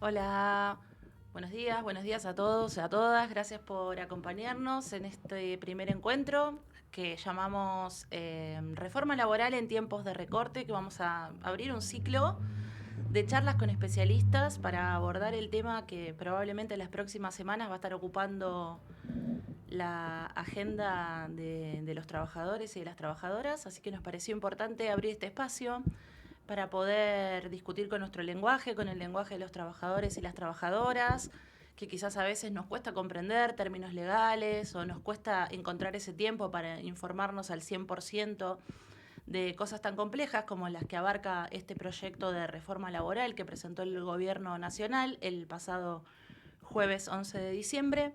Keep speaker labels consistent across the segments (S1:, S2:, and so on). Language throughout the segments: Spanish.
S1: Hola, buenos días a todos y a todas. Gracias por acompañarnos en este primer encuentro que llamamos Reforma Laboral en tiempos de recorte, que vamos a abrir un ciclo de charlas con especialistas para abordar el tema que probablemente en las próximas semanas va a estar ocupando la agenda de los trabajadores y de las trabajadoras, así que nos pareció importante abrir este espacio para poder discutir con nuestro lenguaje, con el lenguaje de los trabajadores y las trabajadoras, que quizás a veces nos cuesta comprender términos legales o nos cuesta encontrar ese tiempo para informarnos al 100% de cosas tan complejas como las que abarca este proyecto de reforma laboral que presentó el Gobierno Nacional el pasado jueves 11 de diciembre.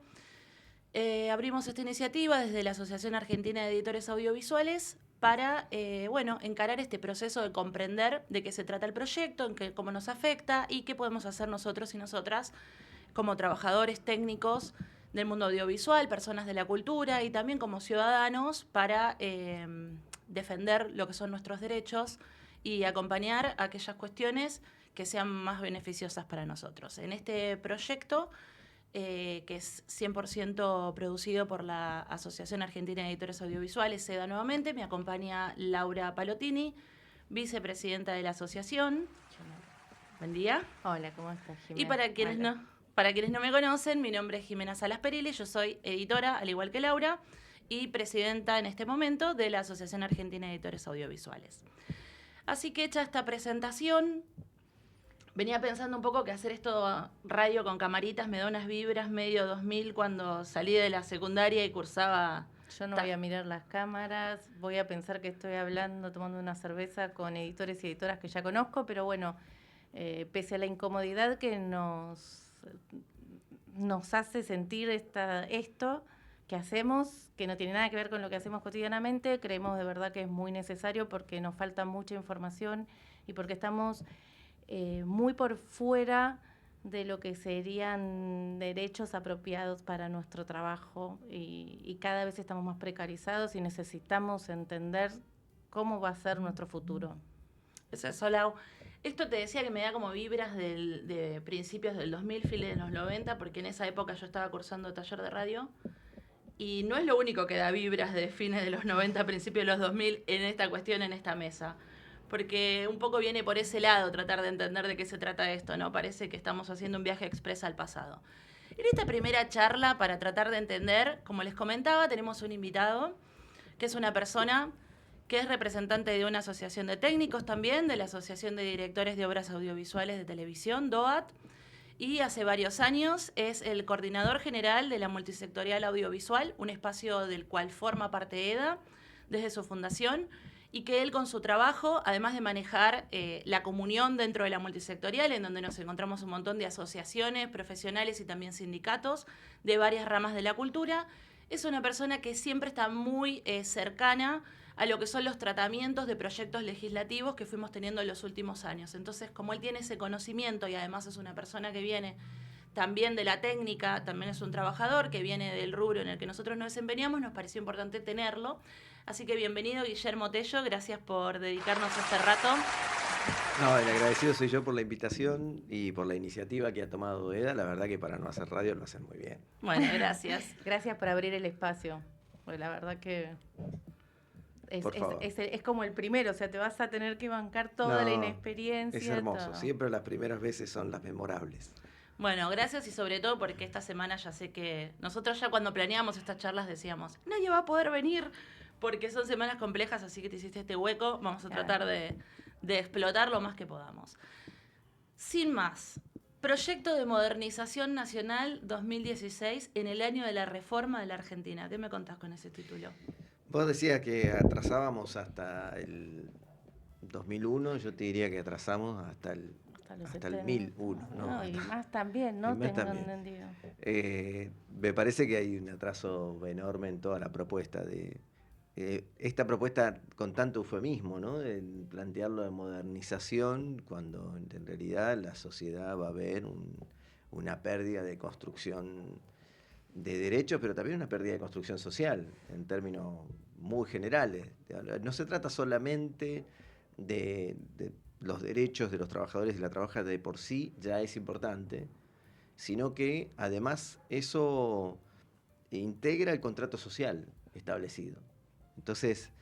S1: Abrimos esta iniciativa desde la Asociación Argentina de Editores Audiovisuales para encarar este proceso de comprender de qué se trata el proyecto, cómo nos afecta y qué podemos hacer nosotros y nosotras como trabajadores técnicos del mundo audiovisual, personas de la cultura y también como ciudadanos para defender lo que son nuestros derechos y acompañar aquellas cuestiones que sean más beneficiosas para nosotros. En este proyecto que es 100% producido por la Asociación Argentina de Editores Audiovisuales, SEDA nuevamente. Me acompaña Laura Palotini, vicepresidenta de la asociación. Buen día.
S2: Hola, ¿cómo estás,
S1: Y
S2: Jimena?
S1: para quienes no me conocen, mi nombre es Jimena Salas Perilli, yo soy editora, al igual que Laura, y presidenta en este momento de la Asociación Argentina de Editores Audiovisuales. Así que hecha esta presentación, venía pensando un poco que hacer esto radio con camaritas me da unas vibras medio 2000 cuando salí de la secundaria y cursaba.
S2: Yo no voy a mirar las cámaras, voy a pensar que estoy hablando, tomando una cerveza con editores y editoras que ya conozco, pero bueno, pese a la incomodidad que nos hace sentir esto que hacemos, que no tiene nada que ver con lo que hacemos cotidianamente, creemos de verdad que es muy necesario porque nos falta mucha información y porque estamos muy por fuera de lo que serían derechos apropiados para nuestro trabajo y cada vez estamos más precarizados y necesitamos entender cómo va a ser nuestro futuro.
S1: Eso, Lau. Esto te decía que me da como vibras de principios del 2000, fines de los 90, porque en esa época yo estaba cursando taller de radio. Y no es lo único que da vibras de fines de los 90, principios de los 2000 en esta cuestión, en esta mesa. Porque un poco viene por ese lado tratar de entender de qué se trata esto, ¿no? Parece que estamos haciendo un viaje express al pasado. En esta primera charla, para tratar de entender, como les comentaba, tenemos un invitado, que es una persona que es representante de una asociación de técnicos también, de la Asociación de Directores de Obras Audiovisuales de Televisión, DOAT, y hace varios años es el coordinador general de la Multisectorial Audiovisual, un espacio del cual forma parte EDA desde su fundación, y que él con su trabajo, además de manejar la comunión dentro de la multisectorial, en donde nos encontramos un montón de asociaciones, profesionales y también sindicatos de varias ramas de la cultura, es una persona que siempre está muy cercana a lo que son los tratamientos de proyectos legislativos que fuimos teniendo en los últimos años. Entonces, como él tiene ese conocimiento y además es una persona que viene también de la técnica, también es un trabajador que viene del rubro en el que nosotros nos desempeñamos, nos pareció importante tenerlo. Así que bienvenido, Guillermo Tello, gracias por dedicarnos este rato.
S3: No, el agradecido soy yo por la invitación y por la iniciativa que ha tomado EDA. La verdad que para no hacer radio lo hacen muy bien.
S1: Bueno, gracias.
S2: Gracias por abrir el espacio, porque la verdad que
S3: Por favor.
S2: es como el primero, o sea, te vas a tener que bancar toda la inexperiencia.
S3: Es hermoso,
S2: todo.
S3: siempre las primeras veces son las memorables.
S1: Bueno, gracias y sobre todo porque esta semana ya sé que nosotros ya cuando planeamos estas charlas decíamos, nadie va a poder venir porque son semanas complejas, así que te hiciste este hueco, vamos a tratar de explotar lo más que podamos. Sin más, Proyecto de Modernización Nacional 2016 en el año de la reforma de la Argentina. ¿Qué me contás con ese título?
S3: Vos decías que atrasábamos hasta el 2001, yo te diría que atrasamos hasta el 1001, ¿no?
S2: No, y más también, ¿no?
S3: Tengo
S2: entendido.
S3: Me parece que hay un atraso enorme en toda la propuesta de esta propuesta con tanto eufemismo, ¿no? De plantearlo de modernización, cuando en realidad la sociedad va a ver una pérdida de construcción de derechos, pero también una pérdida de construcción social, en términos muy generales. No se trata solamente de los derechos de los trabajadores y las trabajadoras de por sí ya es importante, sino que además eso integra el contrato social establecido. Entonces,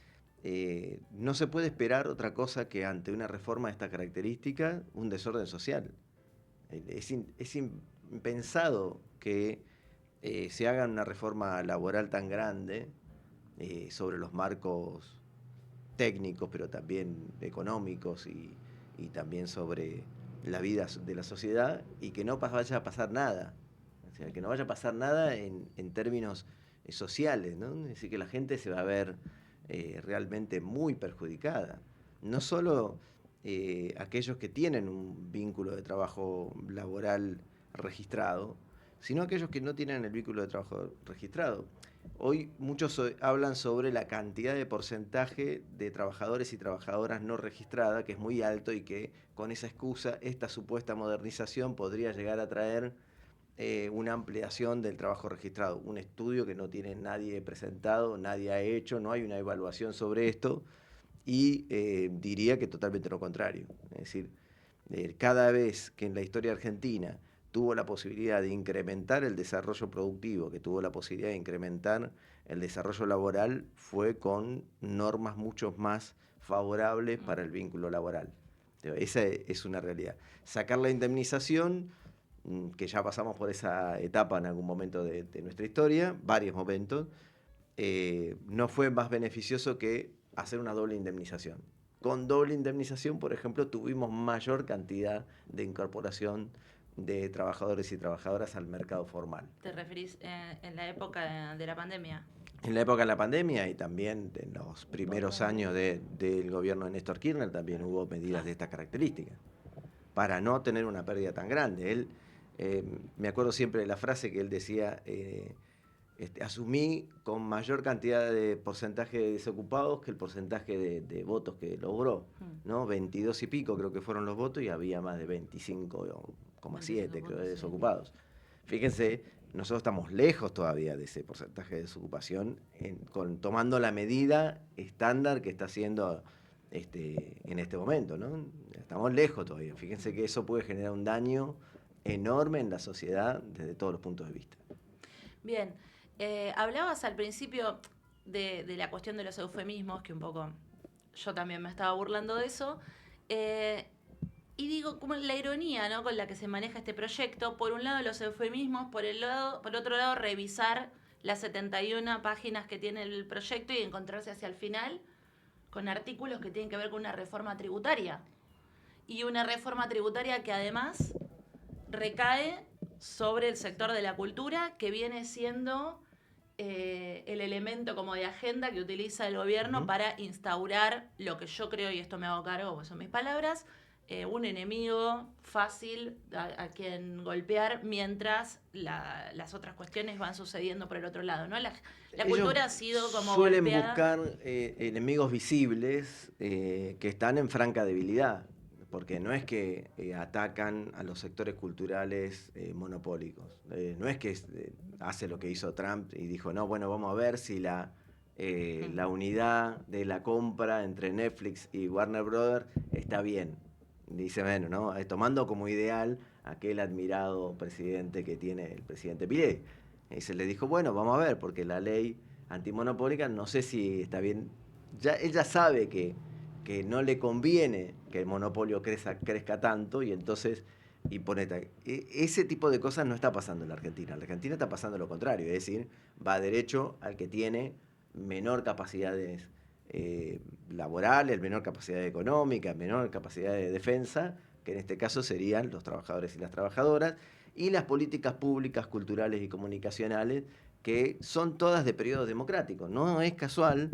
S3: no se puede esperar otra cosa que ante una reforma de esta característica, un desorden social. Es impensado que se haga una reforma laboral tan grande sobre los marcos técnicos, pero también económicos y también sobre la vida de la sociedad, y que no vaya a pasar nada. O sea, que no vaya a pasar nada en términos sociales, ¿no? Es decir, que la gente se va a ver realmente muy perjudicada. No solo aquellos que tienen un vínculo de trabajo laboral registrado, sino aquellos que no tienen el vínculo de trabajo registrado. Hoy muchos hablan sobre la cantidad de porcentaje de trabajadores y trabajadoras no registradas, que es muy alto, y que con esa excusa esta supuesta modernización podría llegar a traer una ampliación del trabajo registrado. Un estudio que no tiene nadie presentado, nadie ha hecho, no hay una evaluación sobre esto, y diría que totalmente lo contrario. Es decir, cada vez que en la historia argentina tuvo la posibilidad de incrementar el desarrollo productivo, que tuvo la posibilidad de incrementar el desarrollo laboral, fue con normas mucho más favorables para el vínculo laboral. Esa es una realidad. Sacar la indemnización, que ya pasamos por esa etapa en algún momento de nuestra historia, varios momentos, no fue más beneficioso que hacer una doble indemnización. Con doble indemnización, por ejemplo, tuvimos mayor cantidad de incorporación de trabajadores y trabajadoras al mercado formal.
S1: ¿Te referís en la época de la pandemia?
S3: En la época de la pandemia y también en los primeros años del gobierno de Néstor Kirchner también hubo medidas de estas características, para no tener una pérdida tan grande. Él, me acuerdo siempre de la frase que él decía, asumí con mayor cantidad de porcentaje de desocupados que el porcentaje de votos que logró, ¿no? 22 y pico creo que fueron los votos y había más de 25,7 creo de desocupados. Fíjense, nosotros estamos lejos todavía de ese porcentaje de desocupación, tomando la medida estándar que está haciendo en este momento, ¿no? Estamos lejos todavía. Fíjense que eso puede generar un daño enorme en la sociedad desde todos los puntos de vista.
S1: Bien, hablabas al principio de la cuestión de los eufemismos, que un poco yo también me estaba burlando de eso, y digo, como la ironía, ¿no?, con la que se maneja este proyecto. Por un lado los eufemismos, por otro lado revisar las 71 páginas que tiene el proyecto y encontrarse hacia el final con artículos que tienen que ver con una reforma tributaria. Y una reforma tributaria que además recae sobre el sector de la cultura, que viene siendo el elemento como de agenda que utiliza el gobierno para instaurar lo que yo creo, y esto me hago cargo, pues son mis palabras, un enemigo fácil a quien golpear mientras las otras cuestiones van sucediendo por el otro lado, ¿no? La cultura ha sido como
S3: suelen
S1: golpeada.
S3: buscar enemigos visibles que están en franca debilidad, porque no es que atacan a los sectores culturales monopólicos. No es que hace lo que hizo Trump y dijo, no, bueno, vamos a ver si la unidad de la compra entre Netflix y Warner Brothers está bien. Dice, bueno, ¿no? Tomando como ideal aquel admirado presidente que tiene el presidente Milei. Y se le dijo, bueno, vamos a ver, porque la ley antimonopólica no sé si está bien. Ella sabe que no le conviene que el monopolio crezca tanto, y entonces ese tipo de cosas no está pasando en la Argentina. En la Argentina está pasando lo contrario, es decir, va derecho al que tiene menor capacidades laborales, menor capacidad económica, menor capacidad de defensa, que en este caso serían los trabajadores y las trabajadoras, y las políticas públicas, culturales y comunicacionales, que son todas de periodos democráticos. No es casual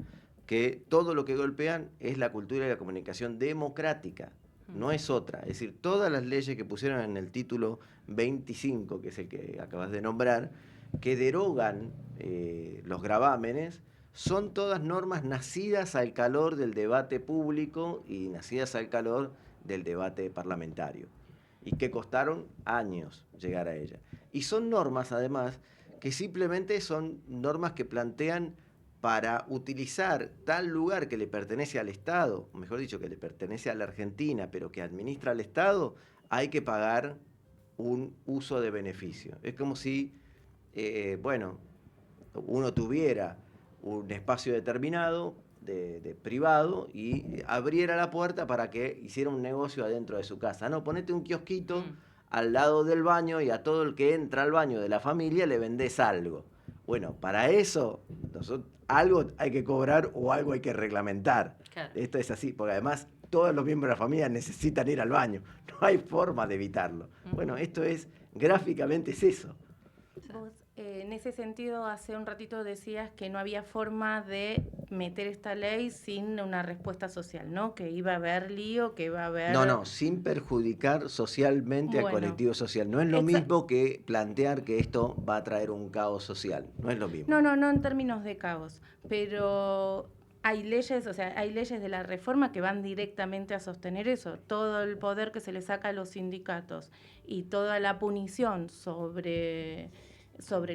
S3: que todo lo que golpean es la cultura y la comunicación democrática, no es otra. Es decir, todas las leyes que pusieron en el título 25, que es el que acabas de nombrar, que derogan los gravámenes, son todas normas nacidas al calor del debate público y nacidas al calor del debate parlamentario, y que costaron años llegar a ella. Y son normas, además, que simplemente son normas que plantean para utilizar tal lugar que le pertenece al Estado, o mejor dicho, que le pertenece a la Argentina, pero que administra al Estado, hay que pagar un uso de beneficio. Es como si, bueno, uno tuviera un espacio determinado de privado y abriera la puerta para que hiciera un negocio adentro de su casa. No, ponete un kiosquito al lado del baño y a todo el que entra al baño de la familia le vendés algo. Bueno, para eso algo hay que cobrar o algo hay que reglamentar.
S1: Claro.
S3: Esto es así, porque además todos los miembros de la familia necesitan ir al baño. No hay forma de evitarlo. Bueno, esto es, gráficamente es eso.
S2: Vos, en ese sentido, hace un ratito decías que no había forma de meter esta ley sin una respuesta social, ¿no? Que iba a haber lío, que iba a haber...
S3: No, sin perjudicar socialmente al colectivo social. No es lo mismo que plantear que esto va a traer un caos social. No es lo mismo.
S2: No en términos de caos, pero hay leyes, o sea, hay leyes de la reforma que van directamente a sostener eso. Todo el poder que se le saca a los sindicatos y toda la punición sobre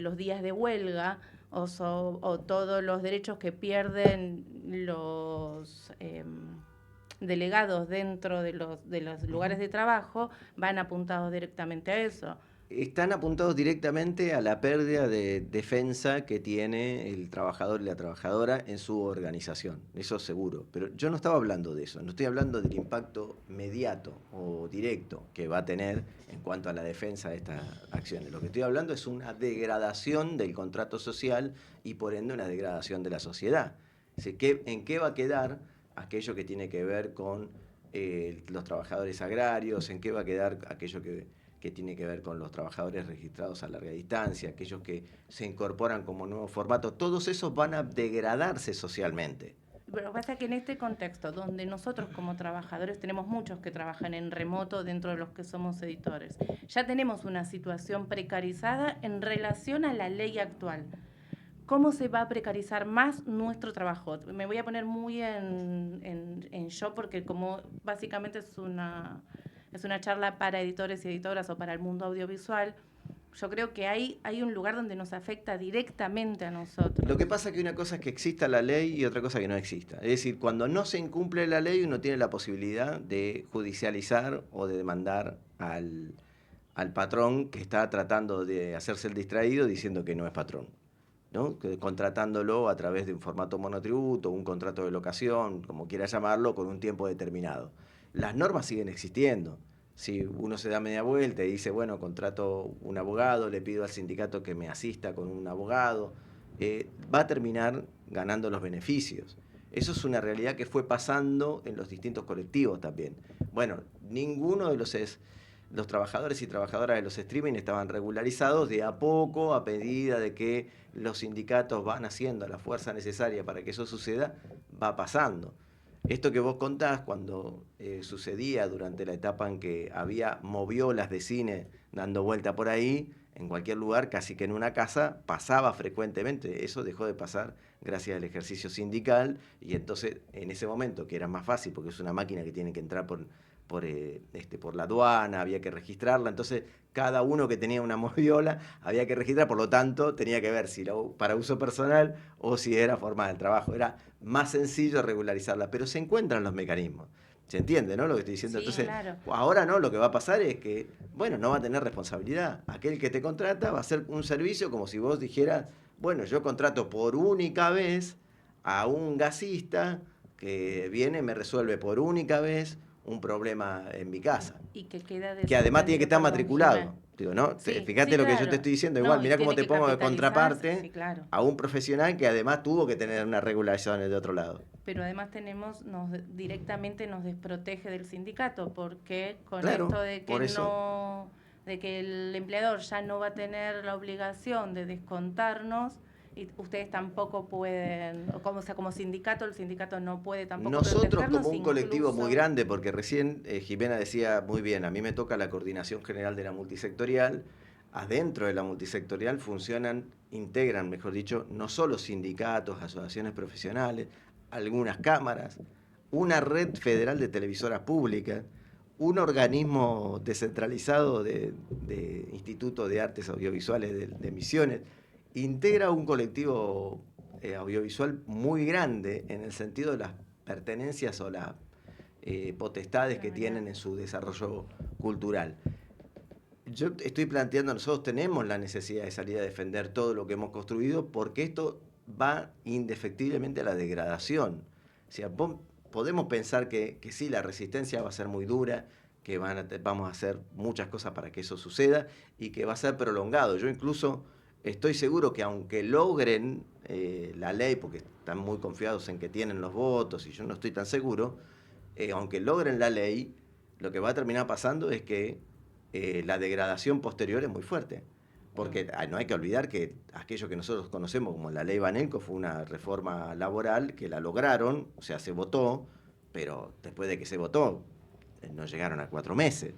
S2: los días de huelga o todos los derechos que pierden los delegados dentro de los lugares de trabajo van apuntados directamente a eso.
S3: Están apuntados directamente a la pérdida de defensa que tiene el trabajador y la trabajadora en su organización, eso seguro. Pero yo no estaba hablando de eso, no estoy hablando del impacto inmediato o directo que va a tener en cuanto a la defensa de estas acciones. Lo que estoy hablando es una degradación del contrato social y por ende una degradación de la sociedad. ¿En qué va a quedar aquello que tiene que ver con los trabajadores agrarios? ¿En qué va a quedar aquello que tiene que ver con los trabajadores registrados a larga distancia, aquellos que se incorporan como nuevo formato? Todos esos van a degradarse socialmente.
S2: Pero pasa que en este contexto, donde nosotros como trabajadores tenemos muchos que trabajan en remoto dentro de los que somos editores, ya tenemos una situación precarizada en relación a la ley actual. ¿Cómo se va a precarizar más nuestro trabajo? Me voy a poner muy en yo porque como básicamente es una charla para editores y editoras o para el mundo audiovisual. Yo creo que hay un lugar donde nos afecta directamente a nosotros.
S3: Lo que pasa es que una cosa es que exista la ley y otra cosa que no exista. Es decir, cuando no se incumple la ley, uno tiene la posibilidad de judicializar o de demandar al patrón que está tratando de hacerse el distraído diciendo que no es patrón, ¿no? Contratándolo a través de un formato monotributo, un contrato de locación, como quiera llamarlo, con un tiempo determinado. Las normas siguen existiendo. Si uno se da media vuelta y dice, bueno, contrato un abogado, le pido al sindicato que me asista con un abogado, va a terminar ganando los beneficios. Eso es una realidad que fue pasando en los distintos colectivos también. Bueno, ninguno de los trabajadores y trabajadoras de los streaming estaban regularizados. De a poco, a medida de que los sindicatos van haciendo la fuerza necesaria para que eso suceda, va pasando. Esto que vos contás, cuando sucedía durante la etapa en que había moviolas de cine dando vuelta por ahí, en cualquier lugar, casi que en una casa, pasaba frecuentemente. Eso dejó de pasar gracias al ejercicio sindical y entonces en ese momento, que era más fácil porque es una máquina que tiene que entrar por la aduana, había que registrarla, entonces cada uno que tenía una moviola había que registrar, por lo tanto tenía que ver si era para uso personal o si era forma del trabajo. Era más sencillo regularizarla, pero se encuentran los mecanismos. ¿Se entiende, no? Lo que estoy diciendo.
S2: Sí,
S3: entonces,
S2: claro.
S3: Ahora no, lo que va a pasar es que, bueno, no va a tener responsabilidad. Aquel que te contrata va a hacer un servicio como si vos dijeras, bueno, yo contrato por única vez a un gasista que viene, me resuelve por única vez un problema en mi casa.
S2: Y que
S3: además tiene que estar matriculado. Digo, ¿no?
S2: Sí,
S3: fíjate
S2: sí,
S3: lo que
S2: claro.
S3: yo te estoy diciendo. Igual, mirá cómo te pongo de contraparte
S2: sí, claro.
S3: a un profesional que además tuvo que tener una regulación de otro lado.
S2: Pero además directamente nos desprotege del sindicato, porque con
S3: Claro,
S2: esto de que el empleador ya no va a tener la obligación de descontarnos, y ustedes tampoco pueden, como sindicato, el sindicato no puede tampoco
S3: Nosotros como un
S2: incluso
S3: colectivo muy grande, porque recién Jimena decía muy bien, a mí me toca la coordinación general de la multisectorial. Adentro de la multisectorial integran, mejor dicho, no solo sindicatos, asociaciones profesionales, algunas cámaras, una red federal de televisoras públicas, un organismo descentralizado de Instituto de Artes Audiovisuales de Misiones, integra un colectivo audiovisual muy grande en el sentido de las pertenencias o las potestades que tienen en su desarrollo cultural. Yo estoy planteando, nosotros tenemos la necesidad de salir a defender todo lo que hemos construido porque esto va indefectiblemente a la degradación. O sea, podemos pensar que sí, la resistencia va a ser muy dura, que vamos a hacer muchas cosas para que eso suceda y que va a ser prolongado. Yo incluso estoy seguro que aunque logren la ley, porque están muy confiados en que tienen los votos y yo no estoy tan seguro, aunque logren la ley, lo que va a terminar pasando es que la degradación posterior es muy fuerte. Porque no hay que olvidar que aquello que nosotros conocemos como la ley Banenco fue una reforma laboral que la lograron, o sea, se votó, pero después de que se votó, no llegaron a 4 meses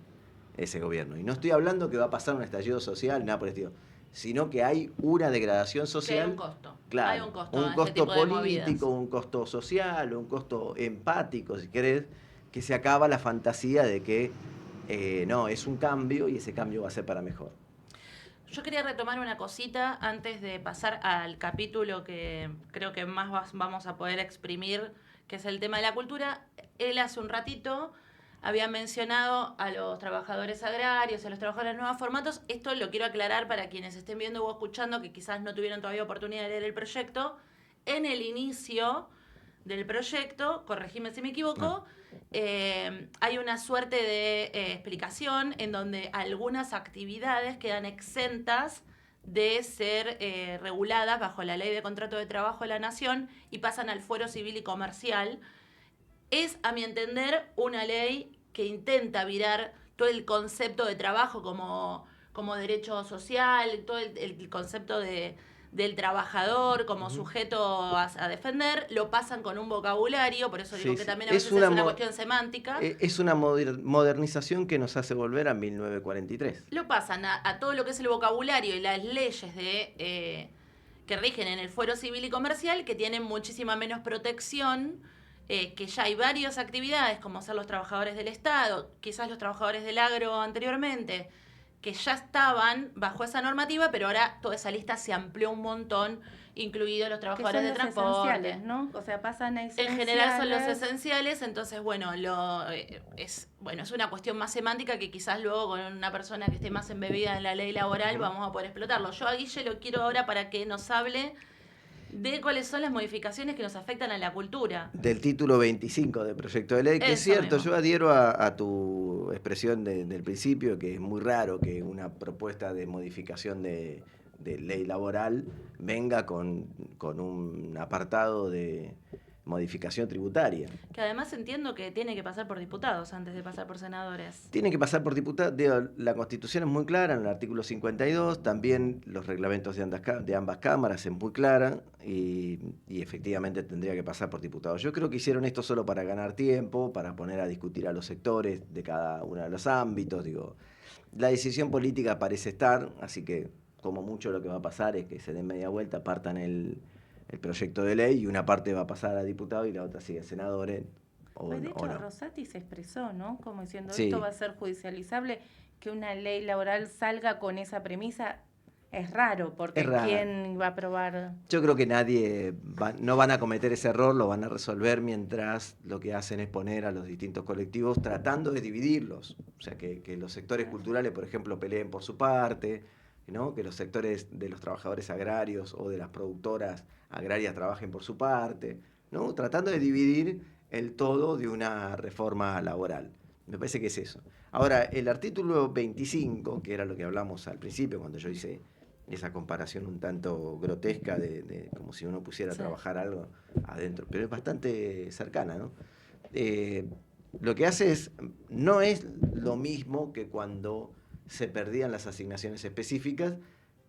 S3: ese gobierno. Y no estoy hablando que va a pasar un estallido social, nada por el estilo, sino que hay una degradación social.
S1: Que hay un costo.
S3: Claro,
S1: hay un costo
S3: político, un costo social, un costo empático, si querés, que se acaba la fantasía de que no, es un cambio y ese cambio va a ser para mejor.
S1: Yo quería retomar una cosita antes de pasar al capítulo que creo que más vamos a poder exprimir, que es el tema de la cultura. Él hace un ratito había mencionado a los trabajadores agrarios, a los trabajadores de nuevos formatos. Esto lo quiero aclarar para quienes estén viendo o escuchando que quizás no tuvieron todavía oportunidad de leer el proyecto. En el inicio del proyecto, corregime si me equivoco, hay una suerte de explicación en donde algunas actividades quedan exentas de ser reguladas bajo la Ley de Contrato de Trabajo de la Nación y pasan al fuero civil y comercial. Es, a mi entender, una ley que intenta virar todo el concepto de trabajo como derecho social, todo el concepto del trabajador como sujeto a defender, lo pasan con un vocabulario, por eso digo que también a veces es una cuestión semántica.
S3: Es una modernización que nos hace volver a 1943.
S1: Lo pasan a todo lo que es el vocabulario y las leyes que rigen en el fuero civil y comercial, que tienen muchísima menos protección, que ya hay varias actividades, como ser los trabajadores del Estado, quizás los trabajadores del agro anteriormente, que ya estaban bajo esa normativa, pero ahora toda esa lista se amplió un montón, incluidos los trabajadores de transporte.
S2: Esenciales, ¿no? O sea, pasan a esenciales.
S1: En general son los esenciales, entonces, bueno, es una cuestión más semántica que quizás luego con una persona que esté más embebida en la ley laboral vamos a poder explotarlo. Yo a Guille lo quiero ahora para que nos hable de cuáles son las modificaciones que nos afectan a la cultura.
S3: Del título 25 del proyecto de ley, que es cierto, yo adhiero a tu expresión del principio, que es muy raro que una propuesta de modificación de ley laboral venga con un apartado de modificación tributaria.
S1: Que además entiendo que tiene que pasar por diputados antes de pasar por senadores.
S3: Tiene que pasar por diputados. La Constitución es muy clara en el artículo 52, también los reglamentos de ambas cámaras es muy clara y efectivamente tendría que pasar por diputados. Yo creo que hicieron esto solo para ganar tiempo, para poner a discutir a los sectores de cada uno de los ámbitos. La decisión política parece estar, así que como mucho lo que va a pasar es que se den media vuelta, partan el proyecto de ley y una parte va a pasar a diputado y la otra sigue a senadores.
S2: De hecho, no. Rosati se expresó, ¿no? Como diciendo, esto va a ser judicializable, que una ley laboral salga con esa premisa. Es raro, porque ¿quién va a aprobar?
S3: Yo creo que no van a cometer ese error, lo van a resolver mientras lo que hacen es poner a los distintos colectivos tratando de dividirlos. O sea, que los sectores culturales, por ejemplo, peleen por su parte, ¿no? Que los sectores de los trabajadores agrarios o de las productoras agrarias trabajen por su parte, ¿no? Tratando de dividir el todo de una reforma laboral. Me parece que es eso. Ahora, el artículo 25, que era lo que hablamos al principio, cuando yo hice esa comparación un tanto grotesca de como si uno pusiera a trabajar algo adentro, pero es bastante cercana, ¿no? Lo que hace no es lo mismo que cuando se perdían las asignaciones específicas,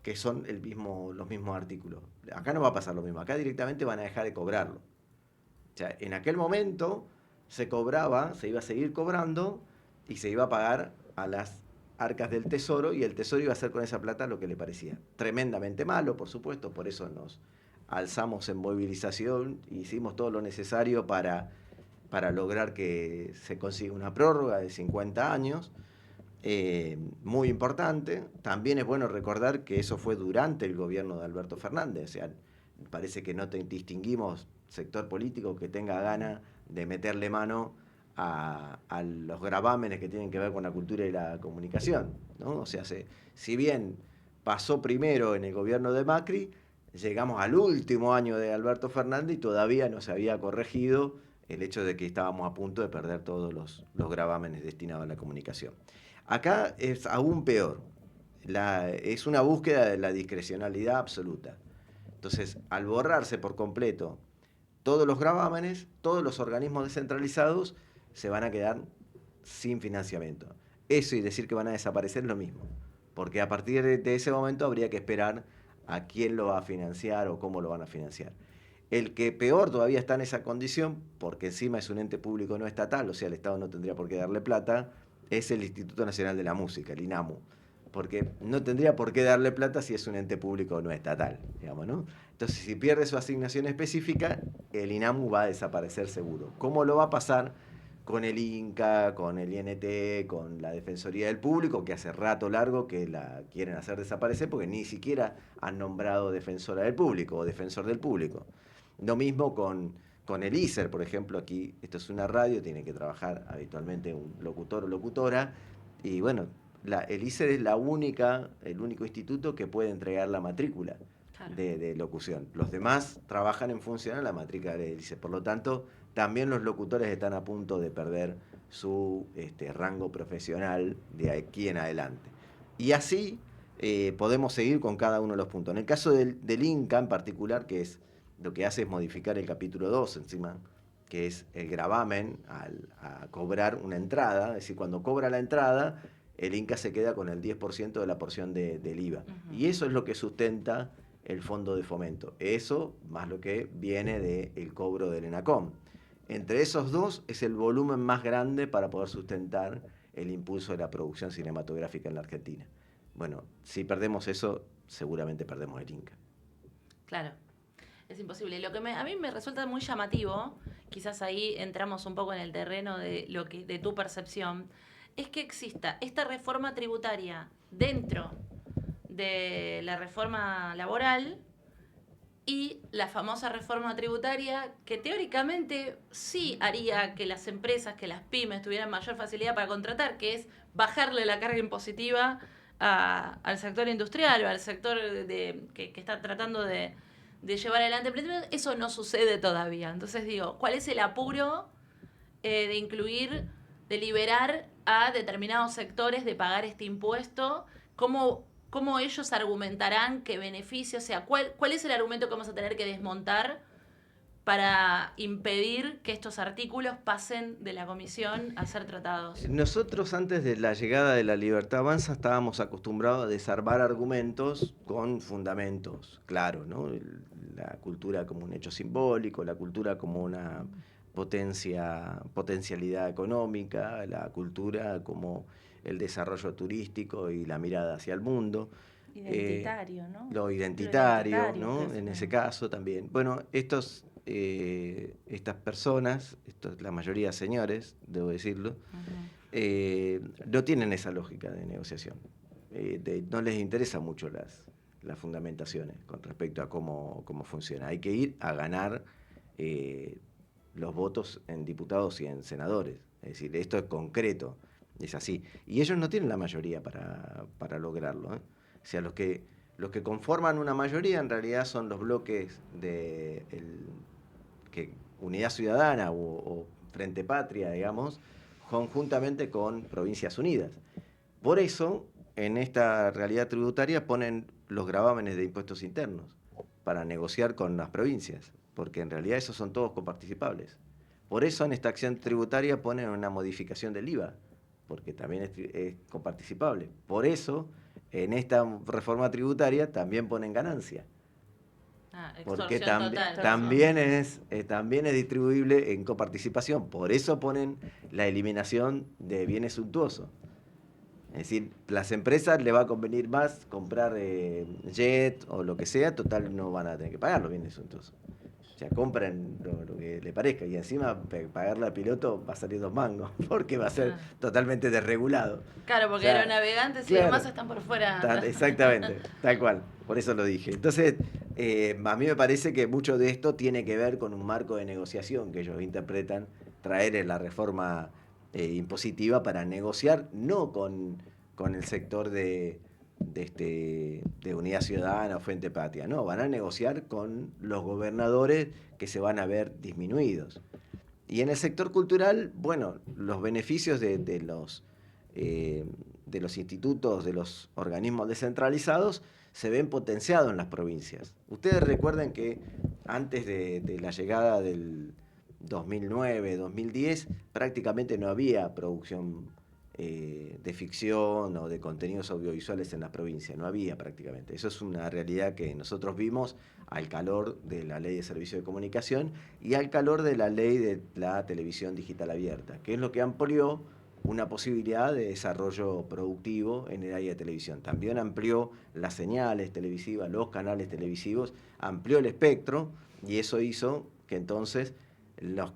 S3: que son los mismos artículos. Acá no va a pasar lo mismo, acá directamente van a dejar de cobrarlo. O sea, en aquel momento se cobraba, se iba a seguir cobrando y se iba a pagar a las arcas del Tesoro y el Tesoro iba a hacer con esa plata lo que le parecía. Tremendamente malo, por supuesto, por eso nos alzamos en movilización e hicimos todo lo necesario para lograr que se consiga una prórroga de 50 años. Muy importante. También es bueno recordar que eso fue durante el gobierno de Alberto Fernández, o sea, parece que no distinguimos sector político que tenga gana de meterle mano a los gravámenes que tienen que ver con la cultura y la comunicación, ¿no? O sea, si bien pasó primero en el gobierno de Macri, llegamos al último año de Alberto Fernández y todavía no se había corregido el hecho de que estábamos a punto de perder todos los gravámenes destinados a la comunicación. Acá es aún peor. Es una búsqueda de la discrecionalidad absoluta. Entonces, al borrarse por completo todos los gravámenes, todos los organismos descentralizados se van a quedar sin financiamiento. Eso y decir que van a desaparecer es lo mismo, porque a partir de ese momento habría que esperar a quién lo va a financiar o cómo lo van a financiar. El que peor todavía está en esa condición, porque encima es un ente público no estatal, o sea, el Estado no tendría por qué darle plata, es el Instituto Nacional de la Música, el INAMU, porque no tendría por qué darle plata si es un ente público no estatal, digamos, ¿no? Entonces, si pierde su asignación específica, el INAMU va a desaparecer seguro. ¿Cómo lo va a pasar con el INCA, con el INT, con la Defensoría del Público, que hace rato largo que la quieren hacer desaparecer porque ni siquiera han nombrado defensora del público o defensor del público? Lo mismo con el ISER, por ejemplo, aquí esto es una radio, tiene que trabajar habitualmente un locutor o locutora, y bueno, el ISER es el único instituto que puede entregar la matrícula de locución. Los demás trabajan en función a la matrícula del ISER, por lo tanto, también los locutores están a punto de perder su rango profesional de aquí en adelante. Y así podemos seguir con cada uno de los puntos. En el caso del INCA en particular, que es lo que hace es modificar el capítulo 2 encima, que es el gravamen a cobrar una entrada, es decir, cuando cobra la entrada, el INCA se queda con el 10% de la porción del IVA. Uh-huh. Y eso es lo que sustenta el fondo de fomento. Eso más lo que viene del cobro del ENACOM. Entre esos dos es el volumen más grande para poder sustentar el impulso de la producción cinematográfica en la Argentina. Bueno, si perdemos eso, seguramente perdemos el INCA.
S1: Claro. Es imposible. Lo que a mí me resulta muy llamativo, quizás ahí entramos un poco en el terreno de tu percepción, es que exista esta reforma tributaria dentro de la reforma laboral y la famosa reforma tributaria que teóricamente sí haría que las empresas, que las pymes tuvieran mayor facilidad para contratar, que es bajarle la carga impositiva al sector industrial o al sector que está tratando de llevar adelante. Eso no sucede todavía. Entonces digo, ¿cuál es el apuro de incluir, de liberar a determinados sectores de pagar este impuesto? ¿Cómo ellos argumentarán qué beneficio? O sea, ¿cuál es el argumento que vamos a tener que desmontar para impedir que estos artículos pasen de la comisión a ser tratados?
S3: Nosotros antes de la llegada de la Libertad Avanza estábamos acostumbrados a desarmar argumentos con fundamentos claros, ¿no? La cultura como un hecho simbólico, la cultura como una potencialidad económica, la cultura como el desarrollo turístico y la mirada hacia el mundo.
S2: Identitario, ¿no?
S3: Lo identitario, ¿no?
S2: Pues,
S3: en ese caso también. Bueno, estas personas, la mayoría señores, debo decirlo, no tienen esa lógica de negociación. No les interesa mucho las fundamentaciones con respecto a cómo funciona. Hay que ir a ganar los votos en diputados y en senadores. Es decir, esto es concreto, es así. Y ellos no tienen la mayoría para lograrlo, ¿eh? O sea, los que conforman una mayoría en realidad son los bloques de Unidad Ciudadana o Frente Patria, digamos, conjuntamente con Provincias Unidas. Por eso, en esta realidad tributaria ponen los gravámenes de impuestos internos para negociar con las provincias, porque en realidad esos son todos coparticipables. Por eso en esta acción tributaria ponen una modificación del IVA, porque también es coparticipable. Por eso en esta reforma tributaria también ponen ganancia. Porque también es distribuible en coparticipación. Por eso ponen la eliminación de bienes suntuosos. Es decir, las empresas les va a convenir más comprar jet o lo que sea, total no van a tener que pagar los bienes suntuosos. O sea, compran lo que le parezca y encima pagarle al piloto va a salir 2 mangos porque va a ser totalmente desregulado.
S1: Claro, porque aeronavegantes y demás están por fuera.
S3: Exactamente, tal cual, por eso lo dije. Entonces, A mí me parece que mucho de esto tiene que ver con un marco de negociación que ellos interpretan traer en la reforma impositiva para negociar, no con el sector de Unidad Ciudadana o Frente Patria, no, van a negociar con los gobernadores que se van a ver disminuidos. Y en el sector cultural, bueno, los beneficios de los institutos, de los organismos descentralizados, se ven potenciados en las provincias. Ustedes recuerden que antes de la llegada del 2009, 2010, prácticamente no había producción de ficción o de contenidos audiovisuales en las provincias, no había prácticamente. Eso es una realidad que nosotros vimos al calor de la Ley de Servicios de Comunicación y al calor de la Ley de la Televisión Digital Abierta, que es lo que amplió una posibilidad de desarrollo productivo en el área de televisión. También amplió las señales televisivas, los canales televisivos, amplió el espectro y eso hizo que entonces las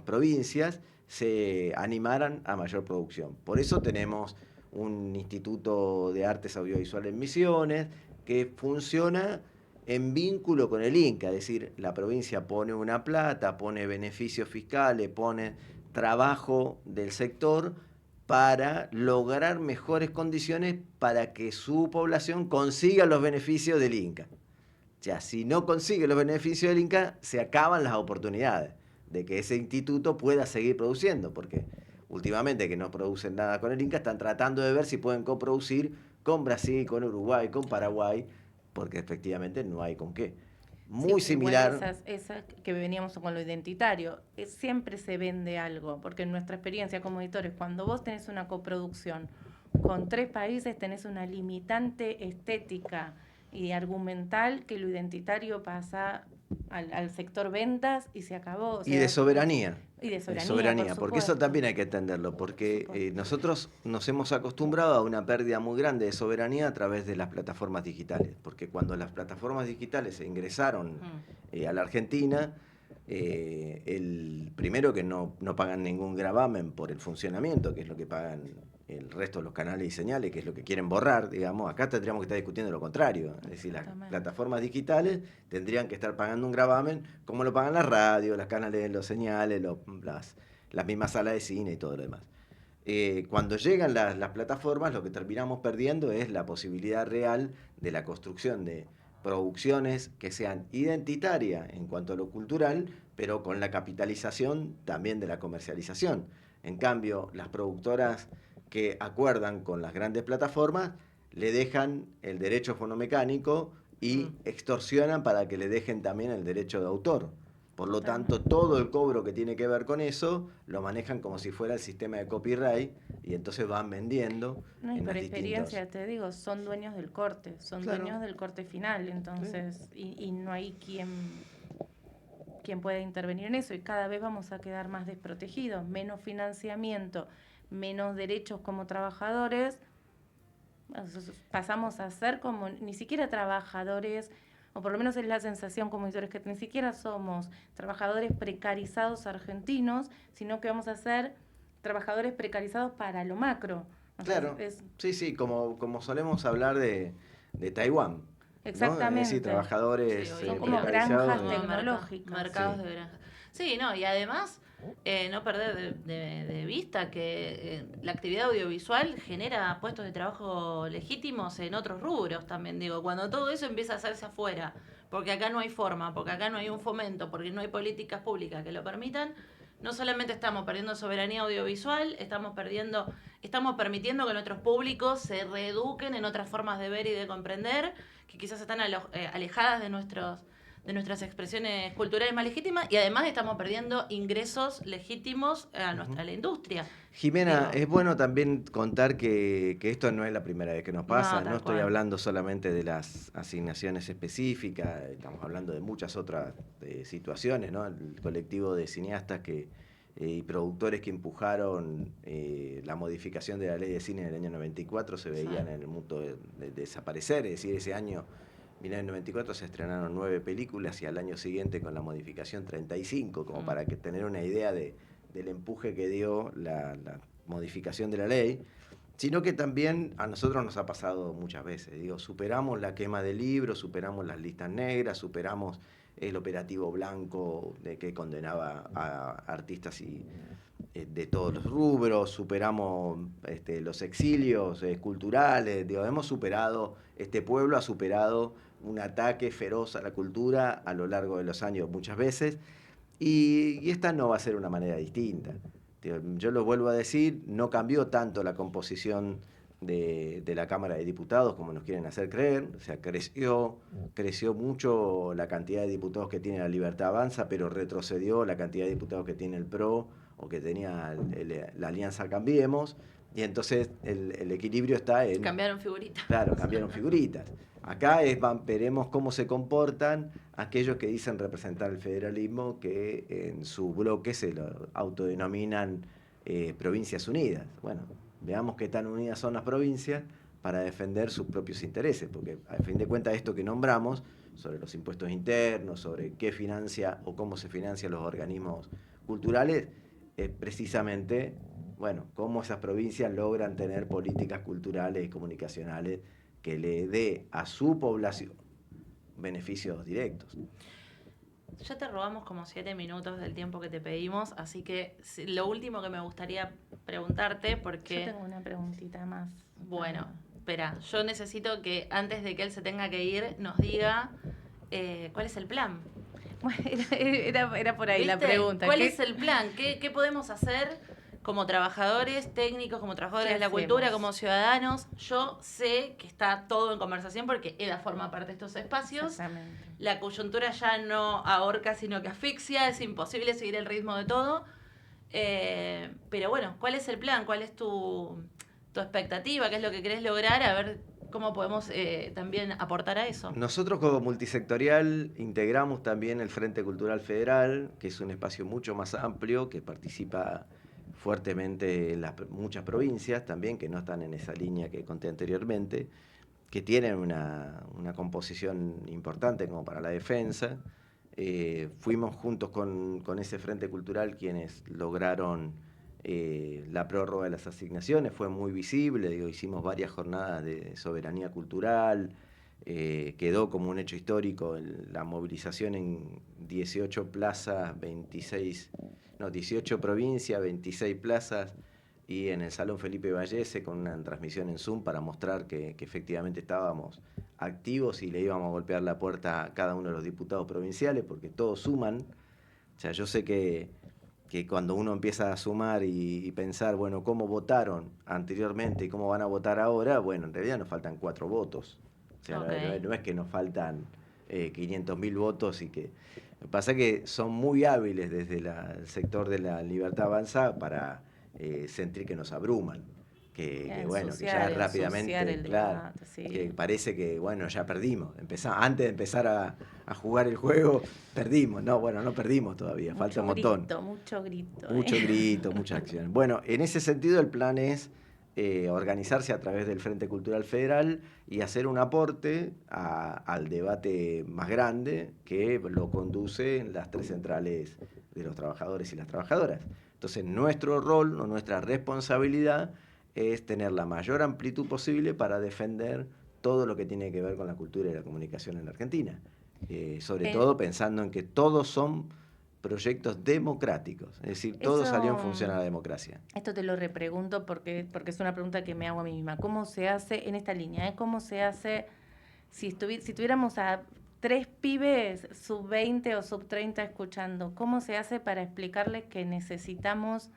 S3: provincias se animaran a mayor producción. Por eso tenemos un Instituto de Artes Audiovisuales en Misiones que funciona en vínculo con el INCA, es decir, la provincia pone una plata, pone beneficios fiscales, pone trabajo del sector para lograr mejores condiciones para que su población consiga los beneficios del INCA. Ya, si no consigue los beneficios del INCA, se acaban las oportunidades de que ese instituto pueda seguir produciendo, porque últimamente que no producen nada con el INCA, están tratando de ver si pueden coproducir con Brasil, con Uruguay, con Paraguay, porque efectivamente no hay con qué. Muy
S2: sí,
S3: similar.
S2: Esas que veníamos con lo identitario, siempre se vende algo, porque en nuestra experiencia como editores, cuando vos tenés una coproducción con 3 países, tenés una limitante estética y argumental que lo identitario pasa al sector ventas y se acabó. O sea,
S3: Y de soberanía.
S2: Y de
S3: De
S2: soberanía,
S3: porque eso también hay que entenderlo, porque nosotros nos hemos acostumbrado a una pérdida muy grande de soberanía a través de las plataformas digitales, porque cuando las plataformas digitales se ingresaron a la Argentina, el primero que no pagan ningún gravamen por el funcionamiento, que es lo que pagan el resto de los canales y señales, que es lo que quieren borrar, digamos, acá tendríamos que estar discutiendo lo contrario. Es decir, las plataformas digitales tendrían que estar pagando un gravamen como lo pagan las radios, los canales, los señales, las mismas salas de cine y todo lo demás. Cuando llegan las plataformas, lo que terminamos perdiendo es la posibilidad real de la construcción de producciones que sean identitarias en cuanto a lo cultural, pero con la capitalización también de la comercialización. En cambio, las productoras que acuerdan con las grandes plataformas le dejan el derecho fonomecánico y extorsionan para que le dejen también el derecho de autor. Por lo tanto, todo el cobro que tiene que ver con eso lo manejan como si fuera el sistema de copyright y entonces van vendiendo.
S2: No, y por experiencia te digo, son dueños del corte, son dueños del corte final, entonces, y no hay quien pueda intervenir en eso, y cada vez vamos a quedar más desprotegidos, menos financiamiento, menos derechos como trabajadores, pasamos a ser como ni siquiera trabajadores, o por lo menos es la sensación como editores, que ni siquiera somos trabajadores precarizados argentinos, sino que vamos a ser trabajadores precarizados para lo macro.
S3: Claro, sí, como solemos hablar de Taiwán.
S2: Exactamente.
S3: ¿No? Es decir, trabajadores
S2: son como granjas
S1: no,
S2: tecnológicas.
S1: Mercados de granjas. Sí, no, y además no perder de vista que la actividad audiovisual genera puestos de trabajo legítimos en otros rubros también, digo, cuando todo eso empieza a hacerse afuera, porque acá no hay forma, porque acá no hay un fomento, porque no hay políticas públicas que lo permitan, no solamente estamos perdiendo soberanía audiovisual, estamos permitiendo que nuestros públicos se reeduquen en otras formas de ver y de comprender, que quizás están alejadas de nuestras expresiones culturales más legítimas, y además estamos perdiendo ingresos legítimos a la industria.
S3: Jimena, es bueno también contar que esto no es la primera vez que nos pasa, no estoy hablando solamente de las asignaciones específicas, estamos hablando de muchas otras situaciones, ¿no? El colectivo de cineastas y productores que empujaron la modificación de la ley de cine en el año 94 se veían en el mundo de desaparecer, es decir, ese año 1994 se estrenaron 9 películas y al año siguiente con la modificación 35, como para que tener una idea del empuje que dio la modificación de la ley. Sino que también a nosotros nos ha pasado muchas veces. Digo, superamos la quema de libros, superamos las listas negras, superamos el operativo blanco de que condenaba a artistas de todos los rubros, superamos los exilios culturales, digo, hemos superado, este pueblo ha superado un ataque feroz a la cultura a lo largo de los años muchas veces, y esta no va a ser una manera distinta. Yo lo vuelvo a decir, no cambió tanto la composición de la Cámara de Diputados como nos quieren hacer creer. O sea, creció mucho la cantidad de diputados que tiene la Libertad Avanza, pero retrocedió la cantidad de diputados que tiene el PRO o que tenía la Alianza Cambiemos. Y entonces el equilibrio está en...
S1: Cambiaron figuritas.
S3: Claro, cambiaron figuritas. Acá veremos cómo se comportan aquellos que dicen representar el federalismo, que en su bloque se lo autodenominan Provincias Unidas. Bueno, veamos qué tan unidas son las provincias para defender sus propios intereses, porque a fin de cuentas esto que nombramos, sobre los impuestos internos, sobre qué financia o cómo se financian los organismos culturales, es precisamente, bueno, cómo esas provincias logran tener políticas culturales y comunicacionales que le dé a su población beneficios directos.
S1: Ya te robamos como 7 minutos del tiempo que te pedimos, así que lo último que me gustaría preguntarte, porque...
S2: Yo tengo una preguntita más.
S1: Bueno, espera, yo necesito que antes de que él se tenga que ir, nos diga cuál es el plan.
S2: Bueno, era por ahí
S1: ¿Viste?
S2: la pregunta.
S1: ¿Cuál es el plan? ¿Qué podemos hacer como trabajadores técnicos, como trabajadores de la cultura, como ciudadanos? Yo sé que está todo en conversación porque EDA forma parte de estos espacios.
S2: Exactamente.
S1: La coyuntura ya no ahorca, sino que asfixia. Es imposible seguir el ritmo de todo. Pero bueno, ¿cuál es el plan? ¿Cuál es tu expectativa? ¿Qué es lo que querés lograr? A ver cómo podemos también aportar a eso.
S3: Nosotros como multisectorial integramos también el Frente Cultural Federal, que es un espacio mucho más amplio, que participa fuertemente en muchas provincias también, que no están en esa línea que conté anteriormente, que tienen una composición importante como para la defensa. Fuimos juntos con ese Frente Cultural quienes lograron la prórroga de las asignaciones, fue muy visible, digo, hicimos varias jornadas de soberanía cultural, quedó como un hecho histórico la movilización en 18 plazas, 18 provincias, 26 plazas, y en el Salón Felipe Vallese con una transmisión en Zoom para mostrar que efectivamente estábamos activos y le íbamos a golpear la puerta a cada uno de los diputados provinciales, porque todos suman. O sea, yo sé que cuando uno empieza a sumar y pensar, bueno, cómo votaron anteriormente y cómo van a votar ahora, bueno, en realidad nos faltan 4 votos. O sea,
S1: Okay.
S3: no es que nos faltan 500.000 votos y que... Lo que pasa es que son muy hábiles desde el sector de la Libertad Avanza para sentir que nos abruman. Que bueno, que ya rápidamente, claro,
S2: debate, sí.
S3: que parece que, bueno, ya perdimos. Antes de empezar a jugar el juego, perdimos. No, bueno, no perdimos todavía, falta un montón.
S2: Mucho grito.
S3: Mucho grito, mucha acción. Bueno, en ese sentido el plan es organizarse a través del Frente Cultural Federal y hacer un aporte al debate más grande que lo conducen las 3 centrales de los trabajadores y las trabajadoras. Entonces, nuestro rol o nuestra responsabilidad es tener la mayor amplitud posible para defender todo lo que tiene que ver con la cultura y la comunicación en la Argentina. Sobre todo pensando en que todos son proyectos democráticos, es decir, todo salió en función a la democracia.
S2: Esto te lo repregunto porque es una pregunta que me hago a mí misma. ¿Cómo se hace en esta línea? ¿Cómo se hace si tuviéramos a 3 pibes sub-20 o sub-30 escuchando? ¿Cómo se hace para explicarles que necesitamos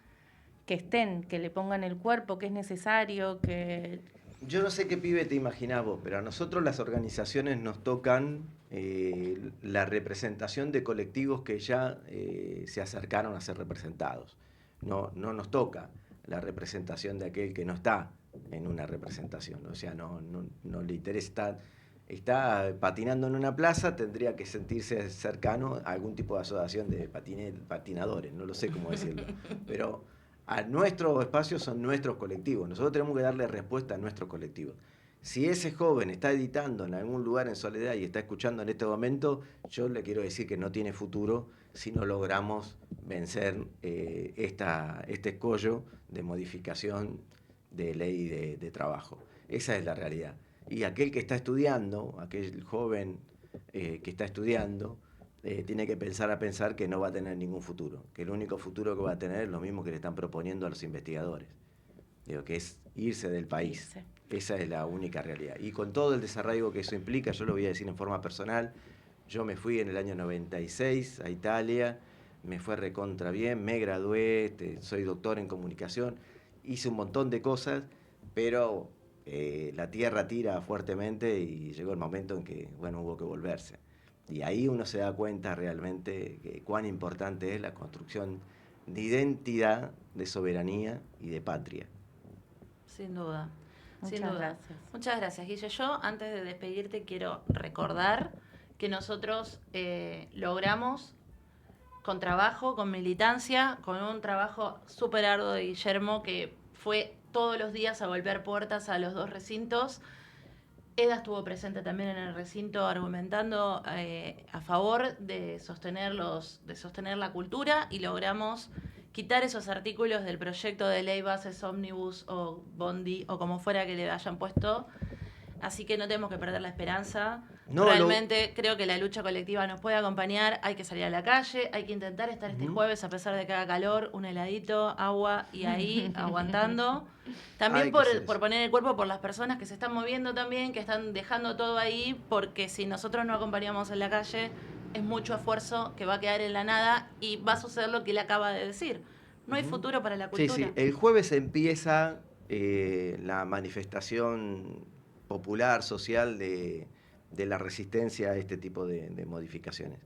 S2: que estén, que le pongan el cuerpo, que es necesario, que...
S3: Yo no sé qué pibe te imaginás vos, pero a nosotros las organizaciones nos tocan la representación de colectivos que ya se acercaron a ser representados. No nos toca la representación de aquel que no está en una representación, o sea, no le interesa, está patinando en una plaza, tendría que sentirse cercano a algún tipo de asociación de patinadores, no lo sé cómo decirlo, pero a nuestro espacio son nuestros colectivos, nosotros tenemos que darle respuesta a nuestros colectivos. Si ese joven está editando en algún lugar en soledad y está escuchando en este momento, yo le quiero decir que no tiene futuro si no logramos vencer este escollo de modificación de ley de trabajo. Esa es la realidad. Y aquel que está estudiando, aquel joven que está estudiando, tiene que pensar que no va a tener ningún futuro, que el único futuro que va a tener es lo mismo que le están proponiendo a los investigadores, digo, que es irse del país.
S2: Irse.
S3: Esa es la única realidad. Y con todo el desarraigo que eso implica, yo lo voy a decir en forma personal, yo me fui en el año 96 a Italia, me fue recontra bien, me gradué, soy doctor en comunicación, hice un montón de cosas, pero la tierra tira fuertemente y llegó el momento en que, bueno, hubo que volverse. Y ahí uno se da cuenta realmente que cuán importante es la construcción de identidad, de soberanía y de patria.
S1: Sin duda. Sin
S2: Muchas
S1: duda.
S2: gracias.
S1: Muchas gracias, Guille. Yo, antes de despedirte, quiero recordar que nosotros logramos, con trabajo, con militancia, con un trabajo súper arduo de Guillermo, que fue todos los días a golpear puertas a los dos recintos. Eda estuvo presente también en el recinto argumentando a favor de sostener la cultura, y logramos quitar esos artículos del proyecto de ley bases ómnibus o bondi o como fuera que le hayan puesto. Así que no tenemos que perder la esperanza. Realmente creo que la lucha colectiva nos puede acompañar. Hay que salir a la calle, hay que intentar estar este jueves a pesar de que haga calor, un heladito, agua y ahí aguantando. También por poner el cuerpo por las personas que se están moviendo también, que están dejando todo ahí, porque si nosotros no acompañamos en la calle, es mucho esfuerzo que va a quedar en la nada y va a suceder lo que él acaba de decir. No hay futuro para la cultura.
S3: Sí, el jueves empieza la manifestación popular, social de la resistencia a este tipo de modificaciones,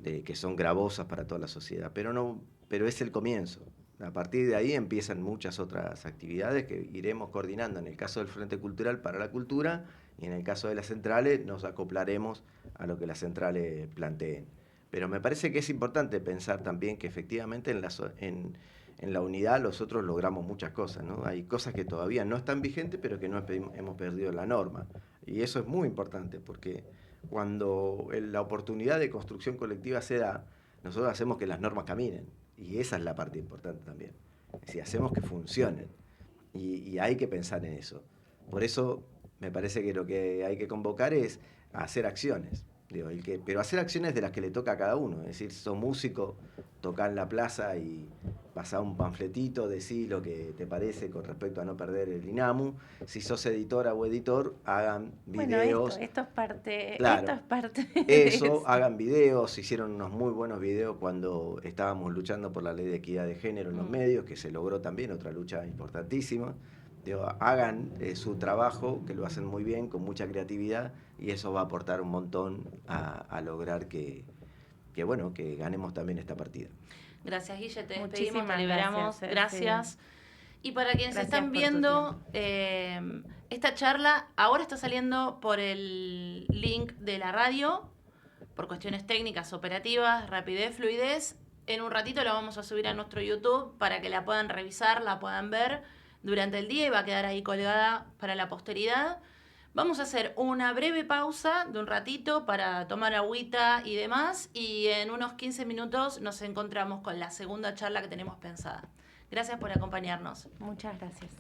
S3: que son gravosas para toda la sociedad. Pero es el comienzo. A partir de ahí empiezan muchas otras actividades que iremos coordinando. En el caso del Frente Cultural para la Cultura y en el caso de las centrales nos acoplaremos a lo que las centrales planteen. Pero me parece que es importante pensar también que efectivamente en la unidad nosotros logramos muchas cosas, ¿no? Hay cosas que todavía no están vigentes, pero que no hemos perdido la norma. Y eso es muy importante, porque cuando la oportunidad de construcción colectiva se da, nosotros hacemos que las normas caminen. Y esa es la parte importante también. Es decir, hacemos que funcionen. Y hay que pensar en eso. Por eso me parece que lo que hay que convocar es a hacer acciones. Pero hacer acciones de las que le toca a cada uno. Es decir, si sos músico, tocá en la plaza y pasá un panfletito, decí lo que te parece con respecto a no perder el INAMU. Si sos editora o editor, hagan videos.
S2: Bueno, esto es parte.
S3: Claro,
S2: esto es parte
S3: de eso. Hagan videos. Hicieron unos muy buenos videos cuando estábamos luchando por la ley de equidad de género en los medios, que se logró también, otra lucha importantísima. Hagan su trabajo, que lo hacen muy bien, con mucha creatividad, y eso va a aportar un montón a lograr que ganemos también esta partida.
S1: Gracias, Guille, te despedimos,
S2: Muchísimas
S1: te liberamos. Gracias. Y para quienes están viendo esta charla, ahora está saliendo por el link de la radio, por cuestiones técnicas, operativas, rapidez, fluidez. En un ratito la vamos a subir a nuestro YouTube para que la puedan revisar, la puedan ver durante el día y va a quedar ahí colgada para la posteridad. Vamos a hacer una breve pausa de un ratito para tomar agüita y demás, y en unos 15 minutos nos encontramos con la segunda charla que tenemos pensada. Gracias por acompañarnos.
S2: Muchas gracias.